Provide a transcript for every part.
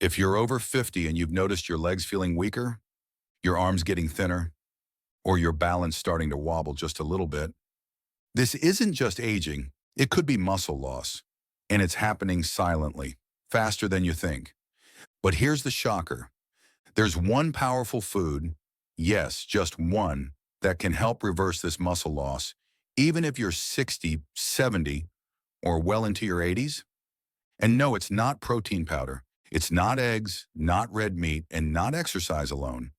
If you're over 50 and you've noticed your legs feeling weaker, your arms getting thinner, or your balance starting to wobble just a little bit, this isn't just aging, it could be muscle loss. And it's happening silently, faster than you think. But here's the shocker. There's one powerful food, yes, just one, that can help reverse this muscle loss, even if you're 60, 70, or well into your 80s. And no, it's not protein powder. It's not eggs, not red meat, and not exercise alone.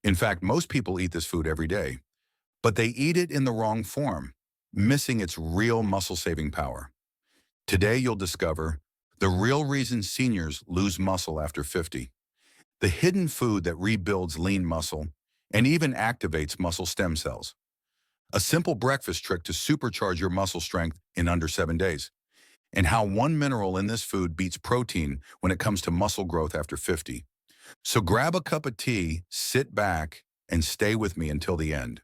In fact, most people eat this food every day, but they eat it in the wrong form, missing its real muscle-saving power. Today, you'll discover the real reason seniors lose muscle after 50, the hidden food that rebuilds lean muscle and even activates muscle stem cells, a simple breakfast trick to supercharge your muscle strength in under 7 days, and how one mineral in this food beats protein when it comes to muscle growth after 50. So grab a cup of tea, sit back, and stay with me until the end.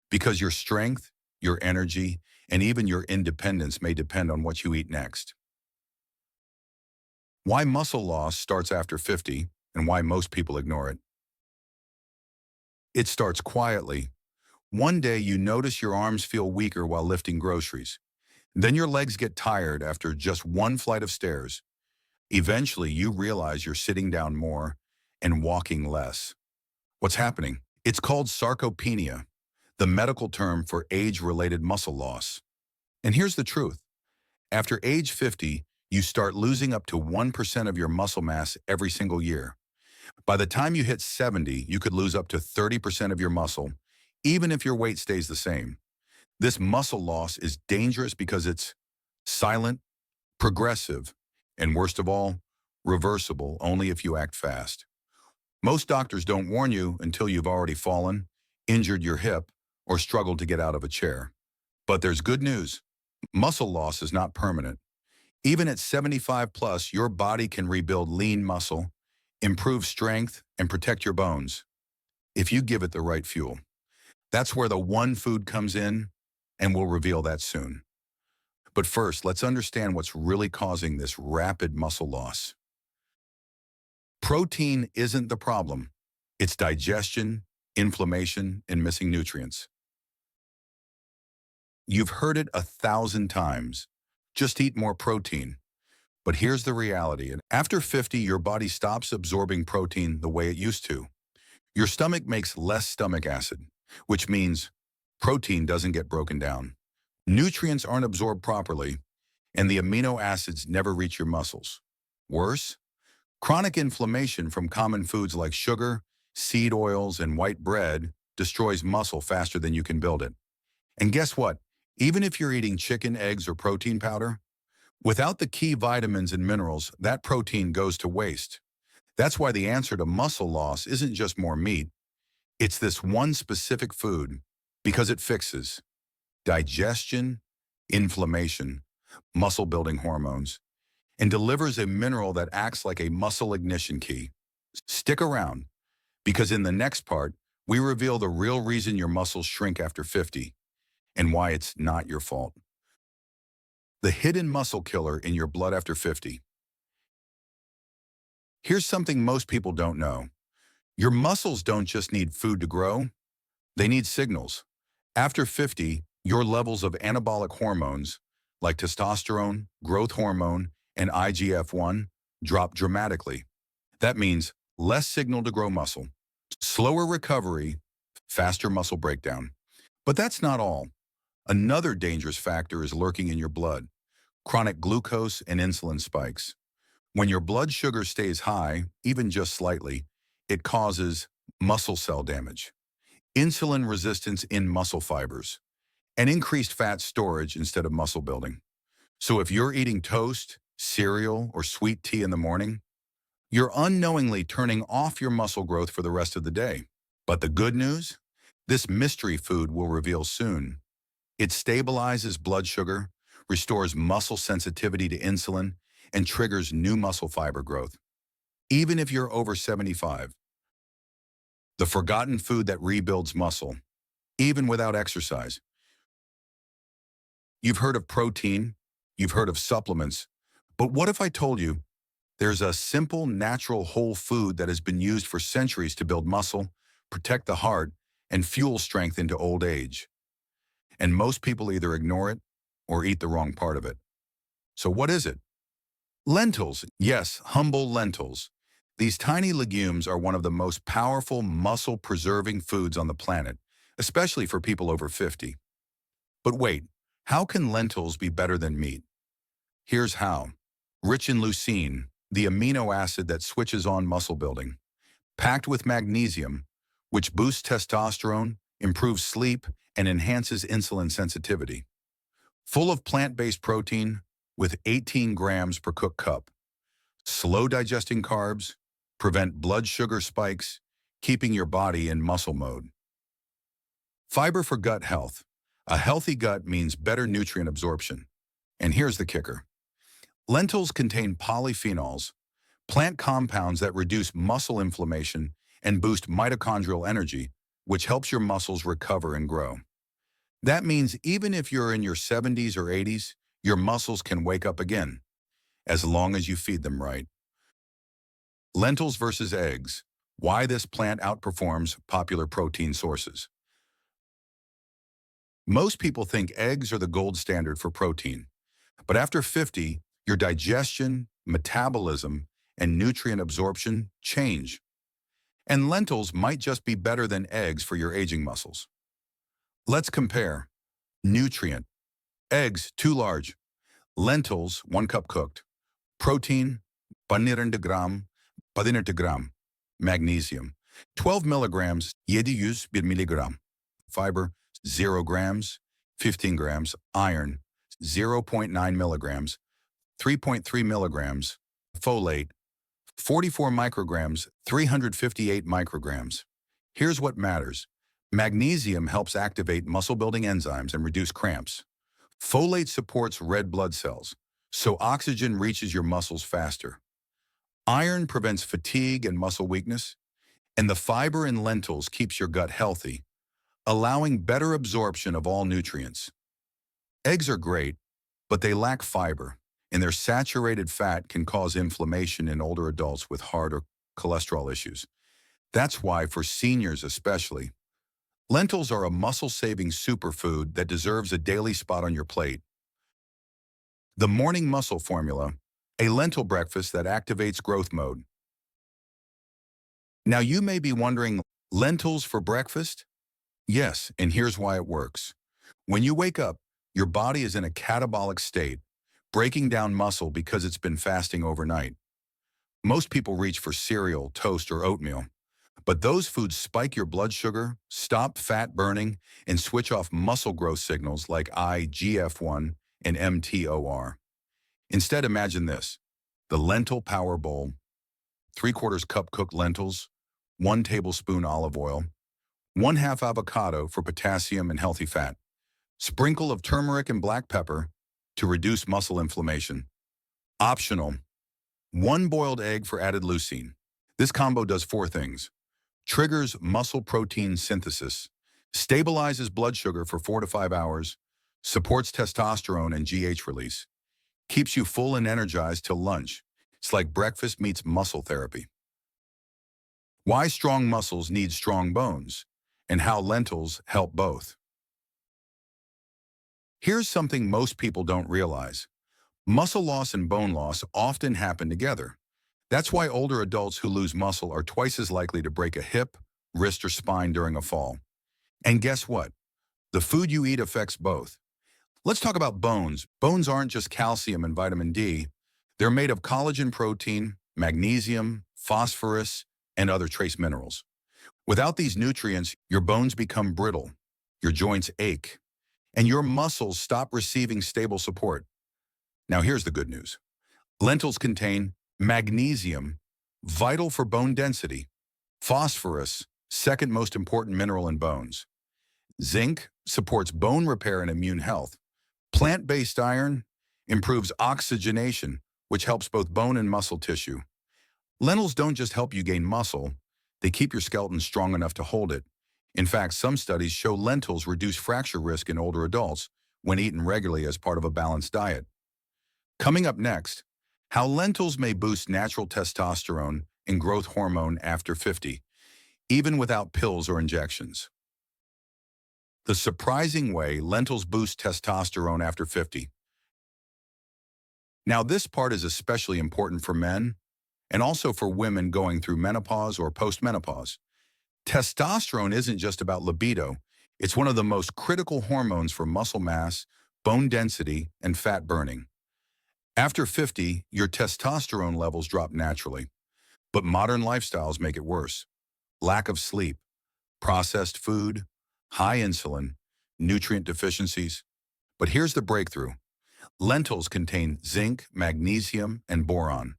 Because your strength, your energy, and even your independence may depend on what you eat next. Why muscle loss starts after 50 and why most people ignore it. It starts quietly. One day you notice your arms feel weaker while lifting groceries. Then your legs get tired after just one flight of stairs. Eventually you realize you're sitting down more and walking less. What's happening? It's called sarcopenia, the medical term for age-related muscle loss. And here's the truth. After age 50, you start losing up to 1% of your muscle mass every single year. By the time you hit 70, you could lose up to 30% of your muscle, even if your weight stays the same. This muscle loss is dangerous because it's silent, progressive, and worst of all, reversible only if you act fast. Most doctors don't warn you until you've already fallen, injured your hip, or struggled to get out of a chair. But there's good news. Muscle loss is not permanent. Even at 75 plus, your body can rebuild lean muscle, improve strength, and protect your bones if you give it the right fuel. That's where the one food comes in, and we'll reveal that soon. But first, let's understand what's really causing this rapid muscle loss. Protein isn't the problem. It's digestion, inflammation, and missing nutrients. You've heard it 1,000 times. Just eat more protein. But here's the reality. After 50, your body stops absorbing protein the way it used to. Your stomach makes less stomach acid, which means protein doesn't get broken down. Nutrients aren't absorbed properly, and the amino acids never reach your muscles. Worse, chronic inflammation from common foods like sugar, seed oils, and white bread destroys muscle faster than you can build it. And guess what? Even if you're eating chicken, eggs, or protein powder, without the key vitamins and minerals, that protein goes to waste. That's why the answer to muscle loss isn't just more meat. It's this one specific food, because it fixes digestion, inflammation, muscle-building hormones, and delivers a mineral that acts like a muscle ignition key. Stick around, because in the next part, we reveal the real reason your muscles shrink after 50 and why it's not your fault. The hidden muscle killer in your blood after 50. Here's something most people don't know. Your muscles don't just need food to grow, they need signals. After 50, your levels of anabolic hormones, like testosterone, growth hormone, and IGF-1, drop dramatically. That means less signal to grow muscle, slower recovery, faster muscle breakdown. But that's not all. Another dangerous factor is lurking in your blood: chronic glucose and insulin spikes. When your blood sugar stays high, even just slightly, it causes muscle cell damage, insulin resistance in muscle fibers, and increased fat storage instead of muscle building. So if you're eating toast, cereal, or sweet tea in the morning, you're unknowingly turning off your muscle growth for the rest of the day. But the good news? This mystery food will reveal soon. It stabilizes blood sugar, restores muscle sensitivity to insulin, and triggers new muscle fiber growth, even if you're over 75. The forgotten food that rebuilds muscle, even without exercise. You've heard of protein, you've heard of supplements, but what if I told you There's a simple, natural whole food that has been used for centuries to build muscle, protect the heart, and fuel strength into old age. And most people either ignore it or eat the wrong part of it. So what is it? Lentils. Yes, humble lentils. These tiny legumes are one of the most powerful muscle-preserving foods on the planet, especially for people over 50. But wait, how can lentils be better than meat? Here's how. Rich in leucine, the amino acid that switches on muscle building. Packed with magnesium, which boosts testosterone, improves sleep, and enhances insulin sensitivity. Full of plant-based protein with 18 grams per cooked cup. Slow digesting carbs, prevent blood sugar spikes, keeping your body in muscle mode. Fiber for gut health. A healthy gut means better nutrient absorption. And here's the kicker. Lentils contain polyphenols, plant compounds that reduce muscle inflammation and boost mitochondrial energy, which helps your muscles recover and grow. That means even if you're in your 70s or 80s, your muscles can wake up again, as long as you feed them right. Lentils versus eggs. Why this plant outperforms popular protein sources. Most people think eggs are the gold standard for protein, but after 50, your digestion, metabolism, and nutrient absorption change. And lentils might just be better than eggs for your aging muscles. Let's compare. Nutrient. Eggs, too large. Lentils, 1 cup cooked. Protein, 12 gram, 18 gram. Magnesium, 12 milligrams, 701 milligram. Fiber, 0 grams, 15 grams. Iron, 0.9 milligrams, 3.3 milligrams. Folate, 44 micrograms, 358 micrograms. Here's what matters. Magnesium helps activate muscle-building enzymes and reduce cramps. Folate supports red blood cells, so oxygen reaches your muscles faster. Iron prevents fatigue and muscle weakness, and the fiber in lentils keeps your gut healthy, allowing better absorption of all nutrients. Eggs are great, but they lack fiber, and their saturated fat can cause inflammation in older adults with heart or cholesterol issues. That's why, for seniors especially, lentils are a muscle-saving superfood that deserves a daily spot on your plate. The morning muscle formula, a lentil breakfast that activates growth mode. Now you may be wondering, lentils for breakfast? Yes, and here's why it works. When you wake up, your body is in a catabolic state, breaking down muscle because it's been fasting overnight. Most people reach for cereal, toast, or oatmeal, but those foods spike your blood sugar, stop fat burning, and switch off muscle growth signals like IGF-1 and mTOR. Instead, imagine this. The lentil power bowl, 3/4 cup cooked lentils, 1 tablespoon olive oil, 1/2 avocado for potassium and healthy fat, sprinkle of turmeric and black pepper to reduce muscle inflammation. Optional, 1 boiled egg for added leucine. This combo does 4 things. Triggers muscle protein synthesis, stabilizes blood sugar for 4 to 5 hours, supports testosterone and GH release, keeps you full and energized till lunch. It's like breakfast meets muscle therapy. Why strong muscles need strong bones, and how lentils help both. Here's something most people don't realize. Muscle loss and bone loss often happen together. That's why older adults who lose muscle are twice as likely to break a hip, wrist, or spine during a fall. And guess what? The food you eat affects both. Let's talk about bones. Bones aren't just calcium and vitamin D. They're made of collagen protein, magnesium, phosphorus, and other trace minerals. Without these nutrients, your bones become brittle, your joints ache, and your muscles stop receiving stable support. Now here's the good news. Lentils contain magnesium, vital for bone density, phosphorus, second most important mineral in bones. Zinc supports bone repair and immune health. Plant-based iron improves oxygenation, which helps both bone and muscle tissue. Lentils don't just help you gain muscle, they keep your skeleton strong enough to hold it. In fact, some studies show lentils reduce fracture risk in older adults when eaten regularly as part of a balanced diet. Coming up next, How lentils may boost natural testosterone and growth hormone after 50, even without pills or injections. The surprising way lentils boost testosterone after 50. Now, this part is especially important for men and also for women going through menopause or postmenopause. Testosterone isn't just about libido. It's one of the most critical hormones for muscle mass, bone density, and fat burning. After 50, your testosterone levels drop naturally, but modern lifestyles make it worse. Lack of sleep, processed food, high insulin, nutrient deficiencies. But here's the breakthrough. Lentils contain zinc, magnesium, and boron,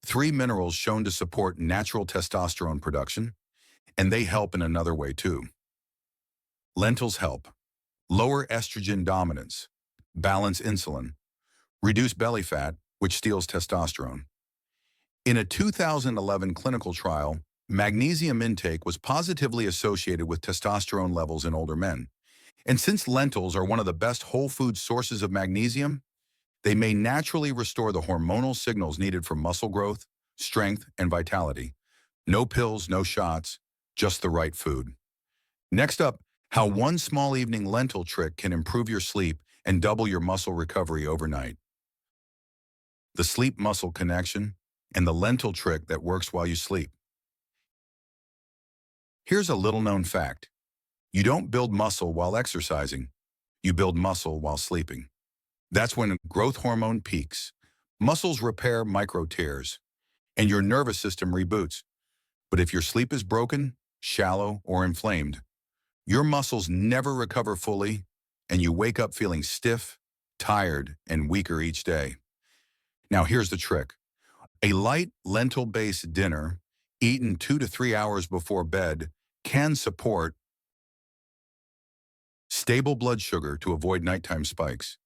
three minerals shown to support natural testosterone production, and they help in another way too. Lentils help lower estrogen dominance, balance insulin, reduce belly fat, which steals testosterone. In a 2011 clinical trial, magnesium intake was positively associated with testosterone levels in older men. And since lentils are one of the best whole food sources of magnesium, they may naturally restore the hormonal signals needed for muscle growth, strength, and vitality. No pills, no shots, just the right food. Next up, how one small evening lentil trick can improve your sleep and double your muscle recovery overnight. The sleep-muscle connection and the lentil trick that works while you sleep. Here's a little-known fact. You don't build muscle while exercising. You build muscle while sleeping. That's when growth hormone peaks, muscles repair micro tears, and your nervous system reboots. But if your sleep is broken, shallow, or inflamed, your muscles never recover fully, and you wake up feeling stiff, tired, and weaker each day. Now here's the trick. A light lentil-based dinner, eaten 2 to 3 hours before bed, can support stable blood sugar to avoid nighttime spikes,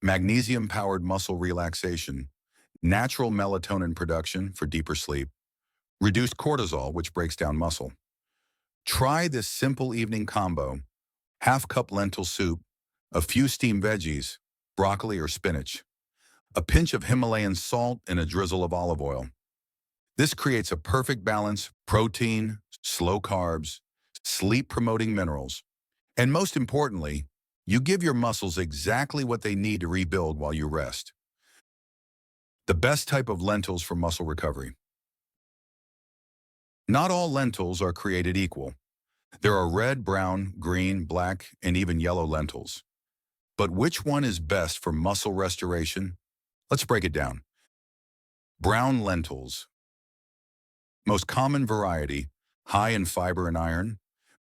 magnesium-powered muscle relaxation, natural melatonin production for deeper sleep, reduced cortisol, which breaks down muscle. Try this simple evening combo: half-cup lentil soup, a few steamed veggies, broccoli or spinach, a pinch of Himalayan salt, and a drizzle of olive oil. This creates a perfect balance: protein, slow carbs, sleep-promoting minerals, and most importantly, you give your muscles exactly what they need to rebuild while you rest. The best type of lentils for muscle recovery. Not all lentils are created equal. There are red, brown, green, black, and even yellow lentils. But which one is best for muscle restoration? Let's break it down. Brown lentils. Most common variety, high in fiber and iron,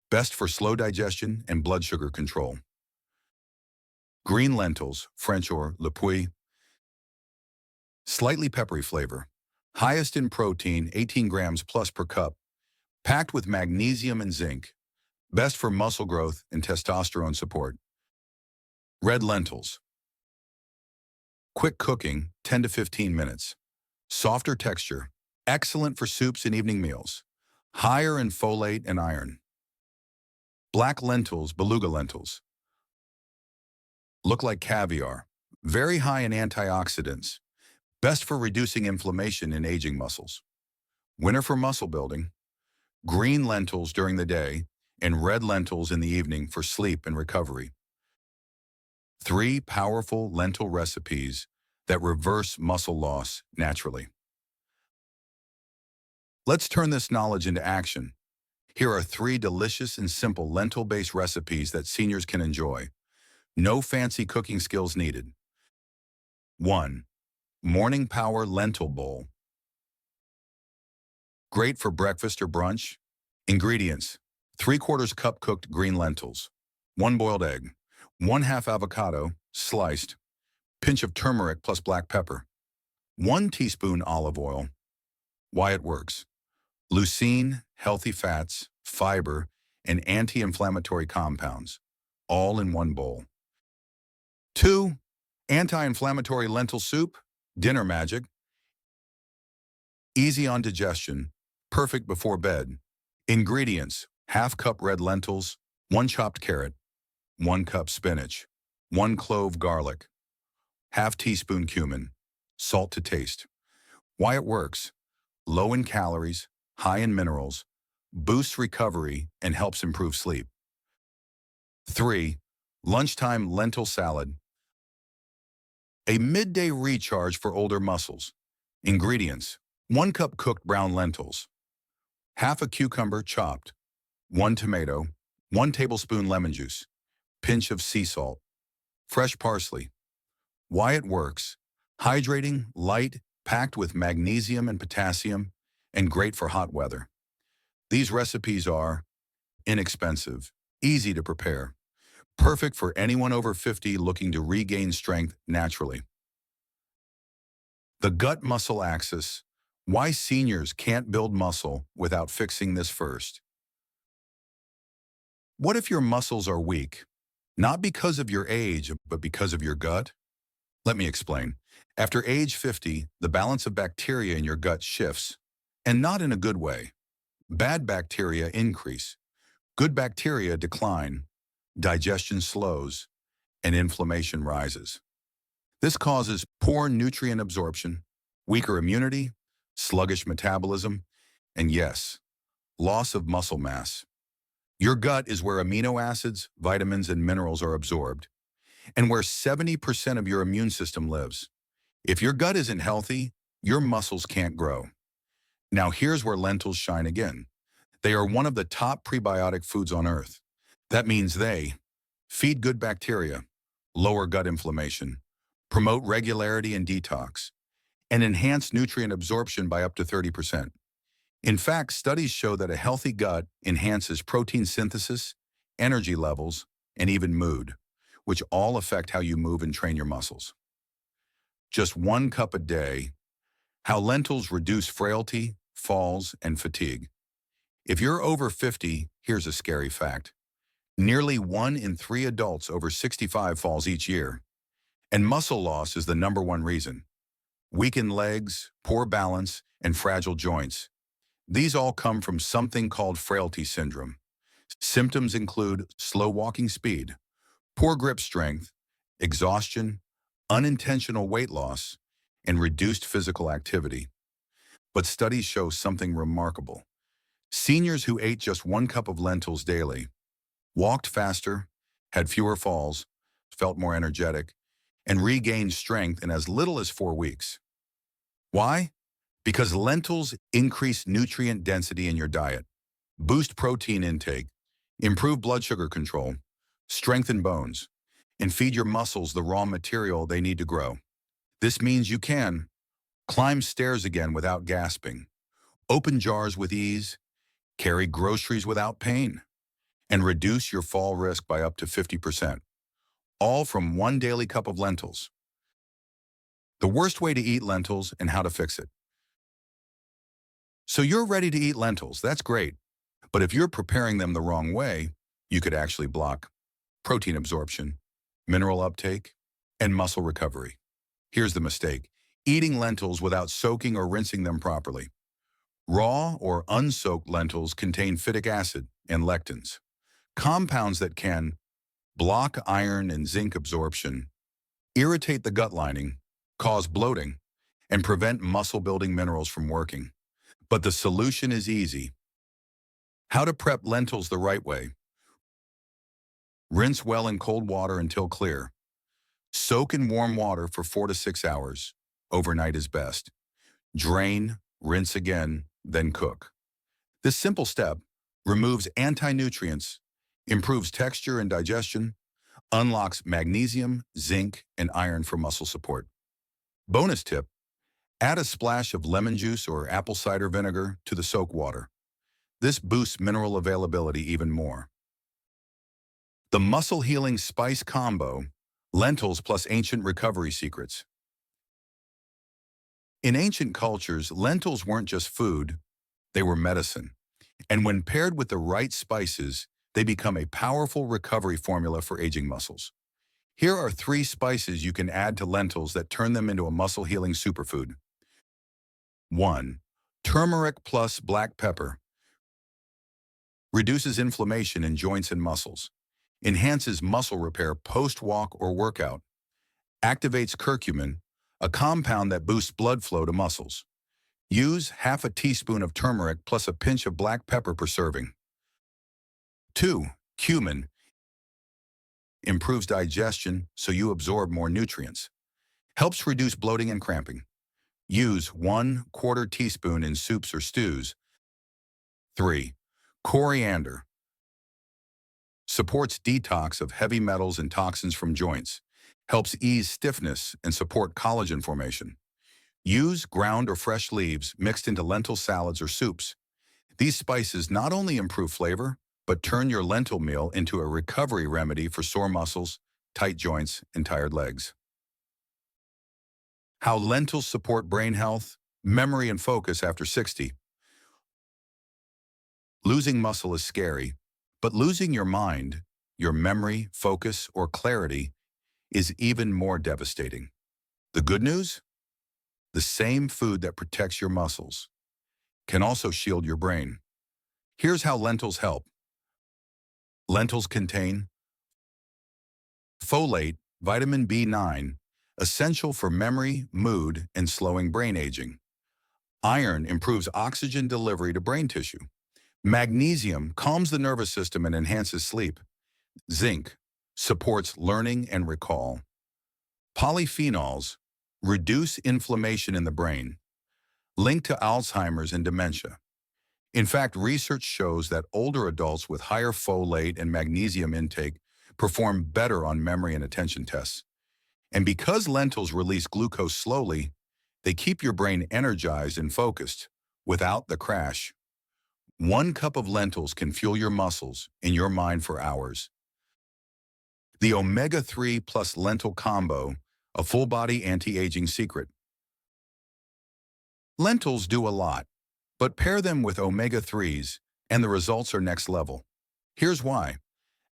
best for slow digestion and blood sugar control. Green lentils, French or le puy, slightly peppery flavor, highest in protein, 18 grams plus per cup, packed with magnesium and zinc, best for muscle growth and testosterone support. Red lentils. Quick cooking, 10 to 15 minutes. Softer texture, excellent for soups and evening meals. Higher in folate and iron. Black lentils, beluga lentils. Look like caviar, very high in antioxidants, best for reducing inflammation in aging muscles. Winner for muscle building. Green lentils during the day and red lentils in the evening for sleep and recovery. 3 powerful lentil recipes that reverse muscle loss naturally. Let's turn this knowledge into action. Here are 3 delicious and simple lentil-based recipes that seniors can enjoy. No fancy cooking skills needed. 1. Morning Power Lentil Bowl. Great for breakfast or brunch. Ingredients: 3/4 cup cooked green lentils, 1 boiled egg, 1/2 avocado, sliced, pinch of turmeric plus black pepper, 1 teaspoon olive oil. Why it works: leucine, healthy fats, fiber, and anti-inflammatory compounds, all in one bowl. 2. Anti-inflammatory lentil soup, dinner magic. Easy on digestion, perfect before bed. Ingredients: 1/2 cup red lentils, 1 chopped carrot, 1 cup spinach, 1 clove garlic, 1/2 teaspoon cumin, salt to taste. Why it works: low in calories, high in minerals, boosts recovery, and helps improve sleep. 3. Lunchtime lentil salad, a midday recharge for older muscles. Ingredients: 1 cup cooked brown lentils, half a cucumber chopped, 1 tomato, 1 tablespoon lemon juice, pinch of sea salt, fresh parsley. Why it works: hydrating, light, packed with magnesium and potassium, and great for hot weather. These recipes are inexpensive, easy to prepare, perfect for anyone over 50 looking to regain strength naturally. The gut muscle axis: why seniors can't build muscle without fixing this first. What if your muscles are weak? Not because of your age, but because of your gut? Let me explain. After age 50, the balance of bacteria in your gut shifts, and not in a good way. Bad bacteria increase, good bacteria decline, digestion slows, and inflammation rises. This causes poor nutrient absorption, weaker immunity, sluggish metabolism, and yes, loss of muscle mass. Your gut is where amino acids, vitamins, and minerals are absorbed, and where 70% of your immune system lives. If your gut isn't healthy, your muscles can't grow. Now here's where lentils shine again. They are one of the top prebiotic foods on earth. That means they feed good bacteria, lower gut inflammation, promote regularity and detox, and enhance nutrient absorption by up to 30%. In fact, studies show that a healthy gut enhances protein synthesis, energy levels, and even mood, which all affect how you move and train your muscles. Just 1 cup a day. How lentils reduce frailty, falls, and fatigue. If you're over 50, here's a scary fact. Nearly 1 in 3 adults over 65 falls each year. And muscle loss is the #1 reason. Weakened legs, poor balance, and fragile joints. These all come from something called frailty syndrome. Symptoms include slow walking speed, poor grip strength, exhaustion, unintentional weight loss, and reduced physical activity. But studies show something remarkable. Seniors who ate just 1 cup of lentils daily walked faster, had fewer falls, felt more energetic, and regained strength in as little as 4 weeks. Why? Because lentils increase nutrient density in your diet, boost protein intake, improve blood sugar control, strengthen bones, and feed your muscles the raw material they need to grow. This means you can climb stairs again without gasping, open jars with ease, carry groceries without pain, and reduce your fall risk by up to 50%, all from 1 daily cup of lentils. The worst way to eat lentils and how to fix it. So you're ready to eat lentils, that's great. But if you're preparing them the wrong way, you could actually block protein absorption, mineral uptake, and muscle recovery. Here's the mistake: eating lentils without soaking or rinsing them properly. Raw or unsoaked lentils contain phytic acid and lectins, compounds that can block iron and zinc absorption, irritate the gut lining, cause bloating, and prevent muscle-building minerals from working. But the solution is easy. How to prep lentils the right way. Rinse well in cold water until clear. Soak in warm water for 4 to 6 hours. Overnight is best. Drain, rinse again, then cook. This simple step removes anti-nutrients, improves texture and digestion, unlocks magnesium, zinc, and iron for muscle support. Bonus tip: add a splash of lemon juice or apple cider vinegar to the soak water. This boosts mineral availability even more. The muscle healing spice combo: lentils plus ancient recovery secrets. In ancient cultures, lentils weren't just food, they were medicine. And when paired with the right spices, they become a powerful recovery formula for aging muscles. Here are 3 spices you can add to lentils that turn them into a muscle-healing superfood. 1. Turmeric plus black pepper. Reduces inflammation in joints and muscles. Enhances muscle repair post-walk or workout. Activates curcumin, a compound that boosts blood flow to muscles. Use half a teaspoon of turmeric plus a pinch of black pepper per serving. 2. Cumin improves digestion so you absorb more nutrients. Helps reduce bloating and cramping. Use 1/4 teaspoon in soups or stews. 3. Coriander supports detox of heavy metals and toxins from joints. Helps ease stiffness and support collagen formation. Use ground or fresh leaves mixed into lentil salads or soups. These spices not only improve flavor, but turn your lentil meal into a recovery remedy for sore muscles, tight joints, and tired legs. How lentils support brain health, memory, and focus after 60. Losing muscle is scary, but losing your mind, your memory, focus, or clarity is even more devastating. The good news? The same food that protects your muscles can also shield your brain. Here's how lentils help. Lentils contain folate, vitamin B9, essential for memory, mood, and slowing brain aging. Iron improves oxygen delivery to brain tissue. Magnesium calms the nervous system and enhances sleep. Zinc supports learning and recall. Polyphenols reduce inflammation in the brain, linked to Alzheimer's and dementia. In fact, research shows that older adults with higher folate and magnesium intake perform better on memory and attention tests. And because lentils release glucose slowly, they keep your brain energized and focused without the crash. 1 cup of lentils can fuel your muscles and your mind for hours. The omega-3 plus lentil combo, a full-body anti-aging secret. Lentils do a lot, but pair them with omega-3s and the results are next level. Here's why.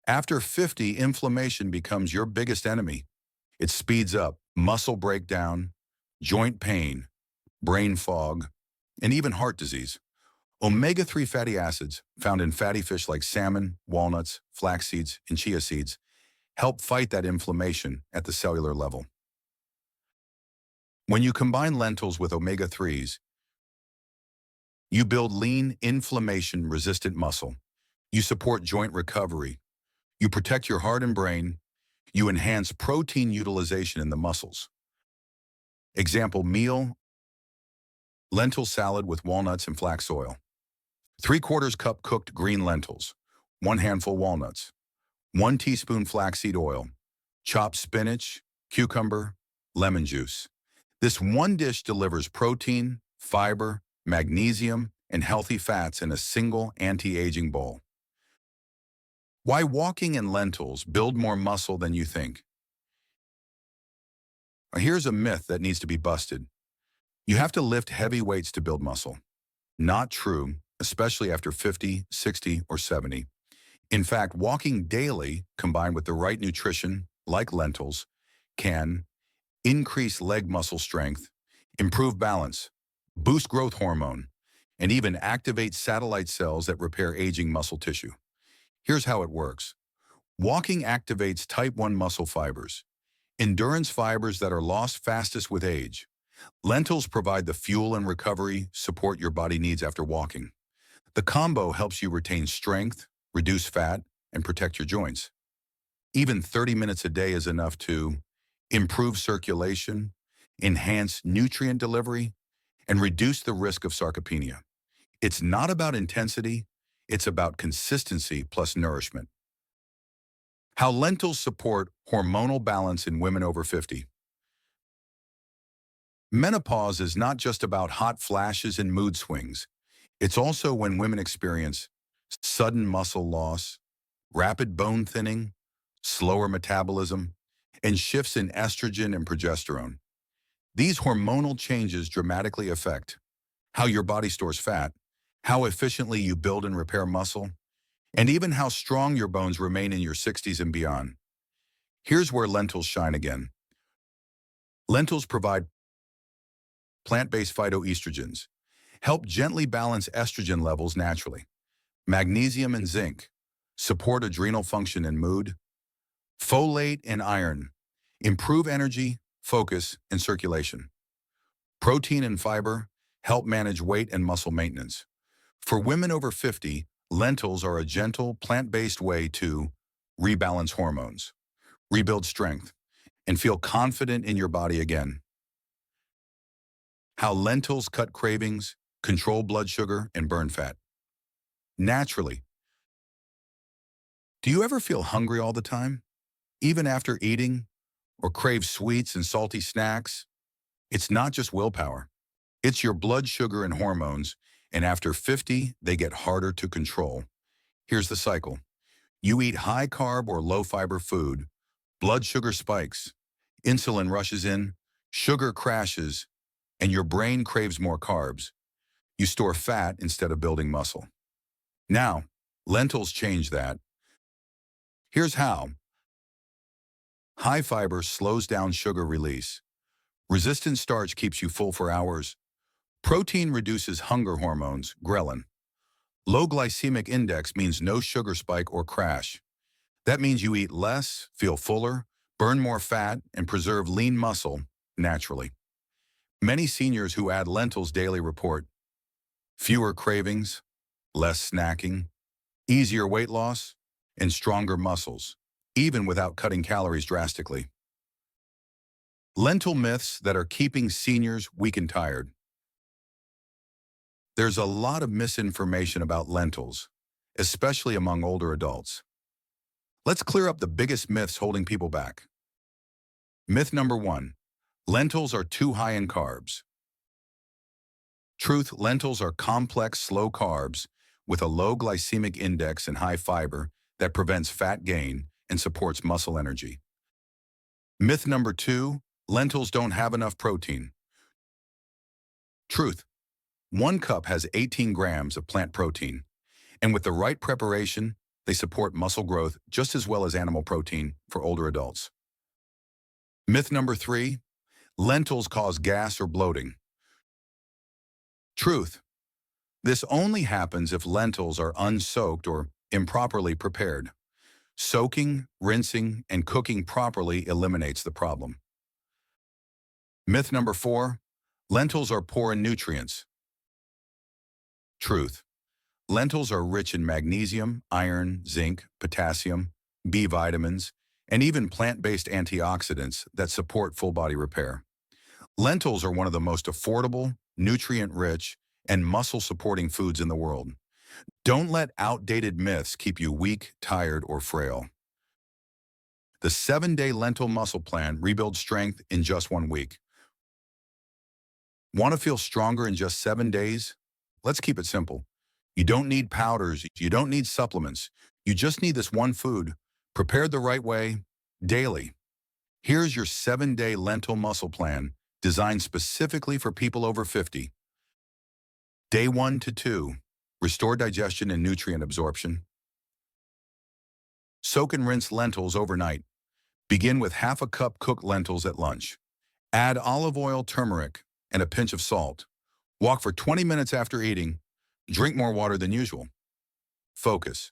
After 50, inflammation becomes your biggest enemy. It speeds up muscle breakdown, joint pain, brain fog, and even heart disease. Omega-3 fatty acids, found in fatty fish like salmon, walnuts, flax seeds, and chia seeds, help fight that inflammation at the cellular level. When you combine lentils with omega-3s, you build lean, inflammation-resistant muscle. You support joint recovery. You protect your heart and brain. You enhance protein utilization in the muscles. Example meal, lentil salad with walnuts and flax oil. 3/4 cup cooked green lentils, 1 handful walnuts, 1 teaspoon flaxseed oil, chopped spinach, cucumber, lemon juice. This one dish delivers protein, fiber, magnesium, and healthy fats in a single anti-aging bowl. Why walking and lentils build more muscle than you think? Here's a myth that needs to be busted. You have to lift heavy weights to build muscle. Not true, especially after 50, 60, or 70. In fact, walking daily, combined with the right nutrition, like lentils, can increase leg muscle strength, improve balance, boost growth hormone, and even activate satellite cells that repair aging muscle tissue. Here's how it works. Walking activates type 1 muscle fibers, endurance fibers that are lost fastest with age. Lentils provide the fuel and recovery support your body needs after walking. The combo helps you retain strength, reduce fat, and protect your joints. Even 30 minutes a day is enough to improve circulation, enhance nutrient delivery, and reduce the risk of sarcopenia. It's not about intensity, it's about consistency plus nourishment. How lentils support hormonal balance in women over 50. Menopause is not just about hot flashes and mood swings. It's also when women experience sudden muscle loss, rapid bone thinning, slower metabolism, and shifts in estrogen and progesterone. These hormonal changes dramatically affect how your body stores fat, how efficiently you build and repair muscle, and even how strong your bones remain in your 60s and beyond. Here's where lentils shine again. Lentils provide plant-based phytoestrogens, help gently balance estrogen levels naturally. Magnesium and zinc support adrenal function and mood. Folate and iron improve energy, focus, and circulation. Protein and fiber help manage weight and muscle maintenance. For women over 50, lentils are a gentle, plant-based way to rebalance hormones, rebuild strength, and feel confident in your body again. How lentils cut cravings, control blood sugar, and burn fat. Naturally, do you ever feel hungry all the time, even after eating, or crave sweets and salty snacks? It's not just willpower. It's your blood sugar and hormones, and after 50, they get harder to control. Here's the cycle. You eat high-carb or low-fiber food, blood sugar spikes, insulin rushes in, sugar crashes, and your brain craves more carbs. You store fat instead of building muscle. Now, lentils change that. Here's how. High fiber slows down sugar release. Resistant starch keeps you full for hours. Protein reduces hunger hormones, ghrelin. Low glycemic index means no sugar spike or crash. That means you eat less, feel fuller, burn more fat, and preserve lean muscle naturally. Many seniors who add lentils daily report fewer cravings, less snacking, easier weight loss, and stronger muscles, even without cutting calories drastically. Lentil myths that are keeping seniors weak and tired. There's a lot of misinformation about lentils, especially among older adults. Let's clear up the biggest myths holding people back. Myth number 1, lentils are too high in carbs. Truth, lentils are complex, slow carbs with a low glycemic index and high fiber that prevents fat gain and supports muscle energy. Myth number 2, lentils don't have enough protein. Truth, 1 cup has 18 grams of plant protein, and with the right preparation, they support muscle growth just as well as animal protein for older adults. Myth number 3, lentils cause gas or bloating. Truth, this only happens if lentils are unsoaked or improperly prepared. Soaking, rinsing, and cooking properly eliminates the problem. Myth number 4, lentils are poor in nutrients. Truth, lentils are rich in magnesium, iron, zinc, potassium, B vitamins, and even plant-based antioxidants that support full body repair. Lentils are one of the most affordable, nutrient-rich, and muscle-supporting foods in the world. Don't let outdated myths keep you weak, tired, or frail. The 7-day lentil muscle plan rebuilds strength in just 1 week. Want to feel stronger in just 7 days? Let's keep it simple. You don't need powders, you don't need supplements. You just need this one food, prepared the right way, daily. Here's your 7-day lentil muscle plan, designed specifically for people over 50. Day 1 to 2, restore digestion and nutrient absorption. Soak and rinse lentils overnight. Begin with half a cup cooked lentils at lunch. Add olive oil, turmeric, and a pinch of salt. Walk for 20 minutes after eating. Drink more water than usual. Focus.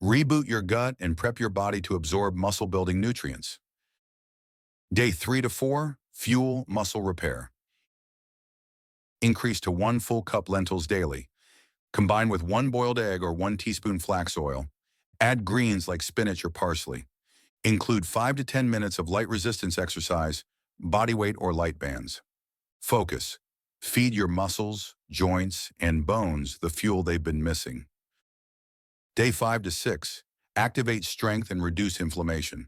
Reboot your gut and prep your body to absorb muscle-building nutrients. Day 3 to 4, fuel muscle repair. Increase to 1 full cup lentils daily. Combine with 1 boiled egg or 1 teaspoon flax oil. Add greens like spinach or parsley. Include 5 to 10 minutes of light resistance exercise, body weight or light bands. Focus. Feed your muscles, joints, and bones the fuel they've been missing. Day 5 to 6, activate strength and reduce inflammation.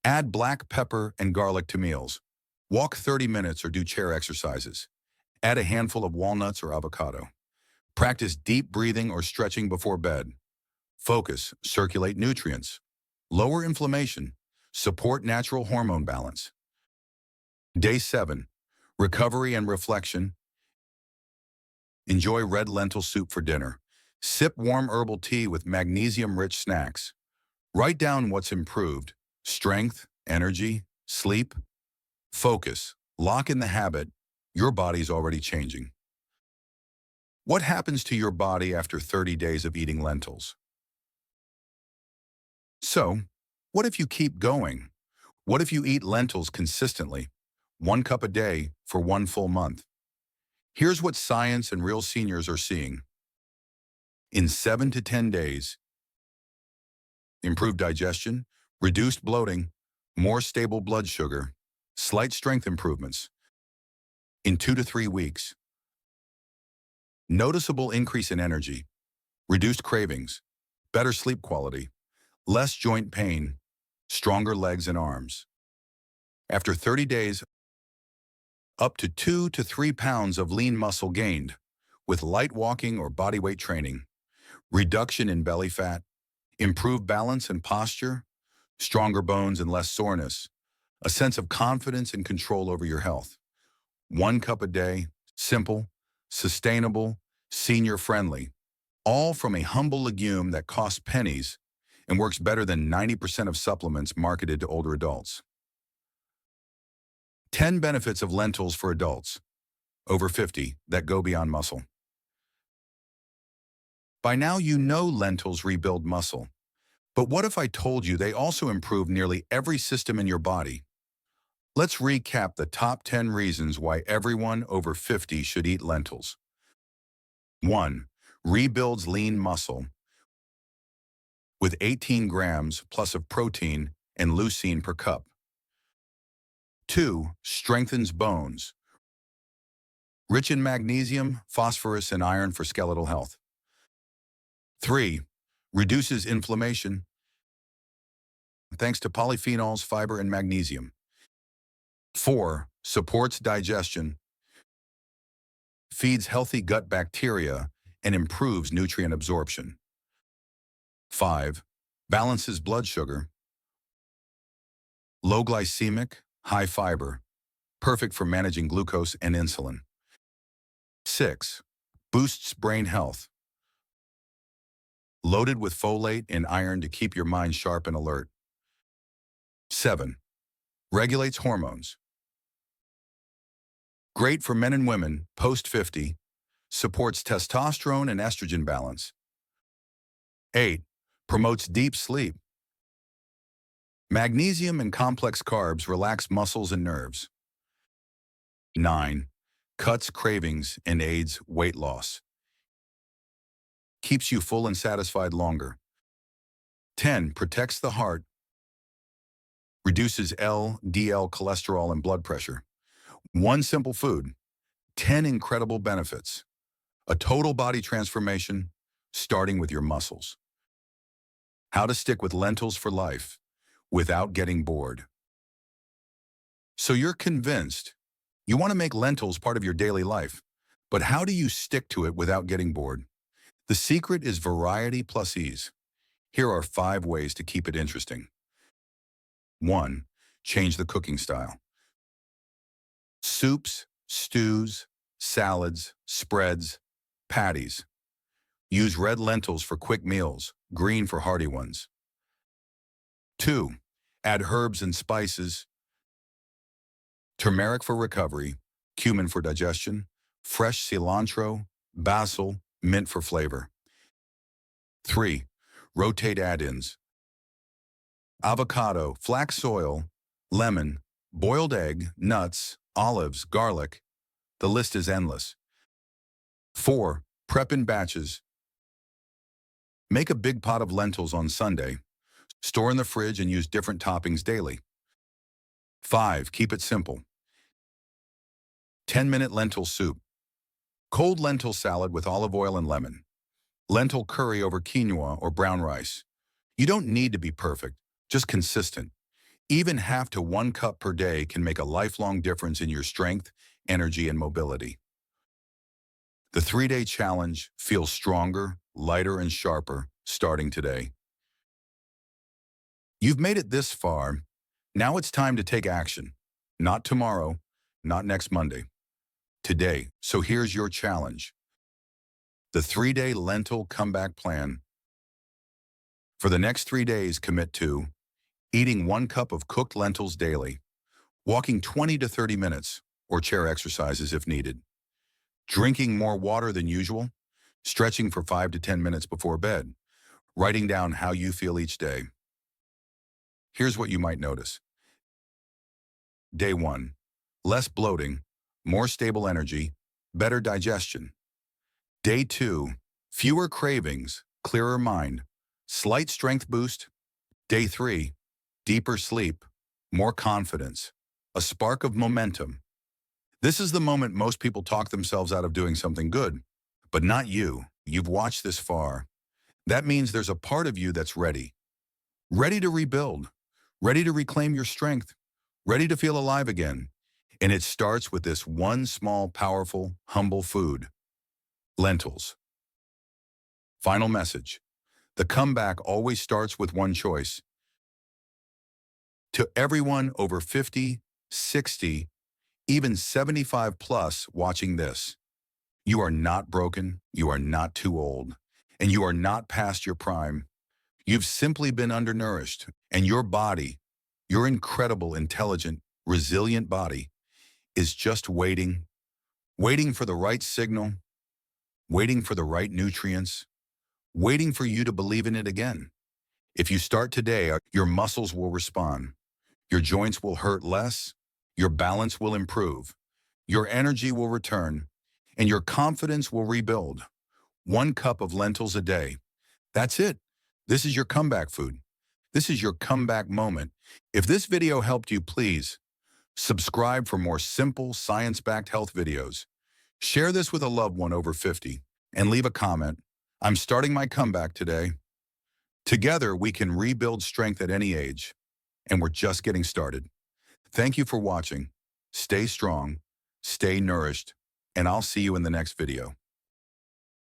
Add black pepper and garlic to meals. Walk 30 minutes or do chair exercises. Add a handful of walnuts or avocado. Practice deep breathing or stretching before bed. Focus, circulate nutrients. Lower inflammation. Support natural hormone balance. Day 7, recovery and reflection. Enjoy red lentil soup for dinner. Sip warm herbal tea with magnesium-rich snacks. Write down what's improved: strength, energy, sleep. Focus. Lock in the habit. Your body's already changing. What happens to your body after 30 days of eating lentils? So, what if you keep going? What if you eat lentils consistently, 1 cup a day for 1 full month? Here's what science and real seniors are seeing. In 7 to 10 days, improved digestion, reduced bloating, more stable blood sugar, slight strength improvements. In 2 to 3 weeks, noticeable increase in energy, reduced cravings, better sleep quality, less joint pain, stronger legs and arms. After 30 days, up to 2 to 3 pounds of lean muscle gained with light walking or bodyweight training, reduction in belly fat, improved balance and posture, stronger bones and less soreness, a sense of confidence and control over your health. 1 cup a day, simple, sustainable, senior-friendly, all from a humble legume that costs pennies and works better than 90% of supplements marketed to older adults. 10 benefits of lentils for adults over 50 that go beyond muscle. By now you know lentils rebuild muscle, but what if I told you they also improve nearly every system in your body? Let's recap the top 10 reasons why everyone over 50 should eat lentils. 1. Rebuilds lean muscle with 18 grams plus of protein and leucine per cup. 2. Strengthens bones, rich in magnesium, phosphorus, and iron for skeletal health. 3. Reduces inflammation thanks to polyphenols, fiber, and magnesium. 4. Supports digestion, feeds healthy gut bacteria, and improves nutrient absorption. 5. Balances blood sugar, low glycemic, high fiber, perfect for managing glucose and insulin. 6. Boosts brain health, loaded with folate and iron to keep your mind sharp and alert. 7. Regulates hormones, great for men and women post-50, supports testosterone and estrogen balance. 8. Promotes deep sleep. Magnesium and complex carbs relax muscles and nerves. 9. Cuts cravings and aids weight loss. Keeps you full and satisfied longer. 10. Protects the heart. Reduces LDL cholesterol and blood pressure. One simple food, 10 incredible benefits. A total body transformation, starting with your muscles. How to stick with lentils for life without getting bored. So you're convinced you want to make lentils part of your daily life, but how do you stick to it without getting bored? The secret is variety plus ease. Here are 5 ways to keep it interesting. 1. Change the cooking style. Soups, stews, salads, spreads, patties. Use red lentils for quick meals, green for hearty ones. 2. Add herbs and spices. Turmeric for recovery, cumin for digestion, fresh cilantro, basil, mint for flavor. 3. Rotate add-ins. Avocado, flax oil, lemon, boiled egg, nuts, olives, garlic. The list is endless. 4. Prep in batches. Make a big pot of lentils on Sunday. Store in the fridge and use different toppings daily. 5. Keep it simple. 10-minute lentil soup. Cold lentil salad with olive oil and lemon. Lentil curry over quinoa or brown rice. You don't need to be perfect, just consistent. Even half to 1 cup per day can make a lifelong difference in your strength, energy, and mobility. The 3-day challenge feels stronger, lighter, and sharper starting today. You've made it this far. Now it's time to take action. Not tomorrow, not next Monday. Today. So here's your challenge. The 3-day lentil comeback plan. For the next 3 days, commit to eating 1 cup of cooked lentils daily, walking 20 to 30 minutes, or chair exercises if needed, drinking more water than usual, stretching for 5 to 10 minutes before bed, writing down how you feel each day. Here's what you might notice. Day 1, less bloating, more stable energy, better digestion. Day 2, fewer cravings, clearer mind, slight strength boost. Day 3, deeper sleep, more confidence, a spark of momentum. This is the moment most people talk themselves out of doing something good, but not you. You've watched this far. That means there's a part of you that's ready. Ready to rebuild, ready to reclaim your strength, ready to feel alive again. And it starts with this one small, powerful, humble food: lentils. Final message. The comeback always starts with one choice. To everyone over 50, 60, even 75 plus watching this, you are not broken, you are not too old, and you are not past your prime. You've simply been undernourished, and your body, your incredible, intelligent, resilient body, is just waiting, waiting for the right signal, waiting for the right nutrients, waiting for you to believe in it again. If you start today, your muscles will respond, your joints will hurt less, your balance will improve, your energy will return, and your confidence will rebuild. 1 cup of lentils a day. That's it. This is your comeback food. This is your comeback moment. If this video helped you, please subscribe for more simple, science-backed health videos. Share this with a loved one over 50 and leave a comment. I'm starting my comeback today. Together, we can rebuild strength at any age, and we're just getting started. Thank you for watching. Stay strong, stay nourished, and I'll see you in the next video.